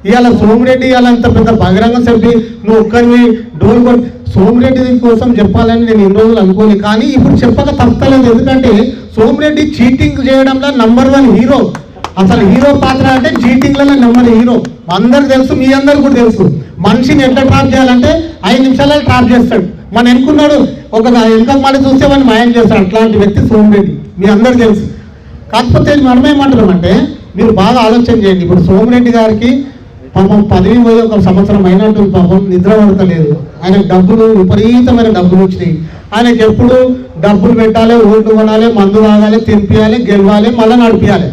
ఇవాళ సోమిరెడ్డి ఇవాళ అంత పెద్ద బహిరంగ సభ్యులు నువ్వు ఒక్కరివి డోర్ కొట్టి సోమిరెడ్డి కోసం చెప్పాలని నేను ఇన్ని రోజులు అనుకోలేదు. కానీ ఇప్పుడు చెప్పక తప్పలేదు. ఎందుకంటే సోమిరెడ్డి చీటింగ్ చేయడంలో #1 హీరో. అసలు హీరో పాత్ర అంటే చీటింగ్లలో #1 హీరో. అందరికి తెలుసు, మీ అందరికి కూడా తెలుసు. మనిషిని ఎట్లా ట్రాప్ చేయాలంటే 5 నిమిషాలలో ట్రాప్ చేస్తాడు. మన ఎన్నుకున్నాడు ఒక వెనక మళ్ళీ చూస్తే వాడిని మాయం చేస్తాడు. అట్లాంటి వ్యక్తి సోమిరెడ్డి, మీ అందరికి తెలుసు. కాకపోతే మనం ఏమంటున్నామంటే మీరు బాగా ఆలోచన చేయండి. ఇప్పుడు సోమిరెడ్డి గారికి పాపం పదవి పోయి 1 సంవత్సరం అయినట్టు పాపం నిద్ర పడతలేదు. ఆయనకు డబ్బులు విపరీతమైన డబ్బులు వచ్చినాయి. ఆయనకి ఎప్పుడు డబ్బులు పెట్టాలి, ఓట్లు కొనాలి, మందు తాగాలి, తినిపించాలి, గెలవాలి, మళ్ళీ నడిపించాలి.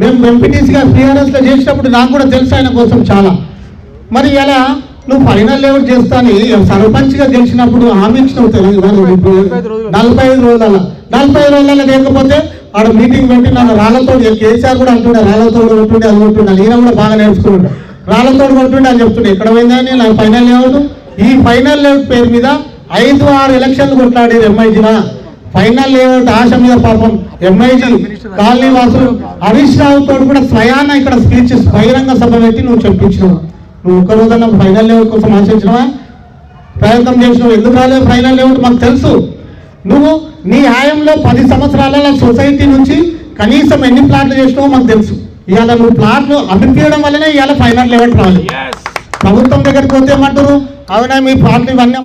మేము ఎంపీటీసీగా టీఆర్ఎస్లో చేసినప్పుడు నాకు కూడా తెలుసు ఆయన కోసం చాలా. మరి ఇలా నువ్వు ఫైనల్ లెవెల్ చేస్తాని సర్పంచ్గా గెలిచినప్పుడు హామీ ఇచ్చినావు. 45 రోజులలో లేకపోతే ఆడ మీటింగ్ పెట్టి నన్ను రాళ్లతోడు కేసీఆర్ కూడా అంటుండే రాళ్లతోడు కొట్టుండే అది కొట్టుండే. ఈయన కూడా బాగా నేర్చుకున్నాడు. రాళ్లతోడు కొట్టుండే అని చెప్తుండే. ఎక్కడ పోయిందని నాకు ఫైనల్ లేఅవుట్. ఈ ఫైనల్ లేఅవుట్ పేరు మీద 5-6 ఎలక్షన్లు కొట్లాడేది ఎంఐజీనా. ఫైనల్ లేఅవుట్ ఆశ మీద పాపం ఎంఐజీ కాలనీ వాసులు హరీష్ రావుతో కూడా స్వయాన ఇక్కడ స్పీచ్ బహిరంగ సభ పెట్టి నువ్వు చెప్పించినావు. నువ్వు ఒక్క రోజున ఫైనల్ లేఅవుట్ కోసం ఆశించినవా? ప్రయత్నం చేసినావు. ఎందుకు రాలేదు ఫైనల్ లేఅవుట్ మాకు తెలుసు. నువ్వు నీ హాయంలో 10 సంవత్సరాల సొసైటీ నుంచి కనీసం ఎన్ని ప్లాట్లు చేసినావో మాకు తెలుసు. ఇవాళ నువ్వు ప్లాట్లు అభిప్రాయం వల్లనే ఇవాళ ఫైనల్ లేఅవుట్ రాలేదు. ప్రభుత్వం దగ్గరికి పోతే ఏమంటారు? అవునా మీ ప్లాట్లు ఇవన్నీ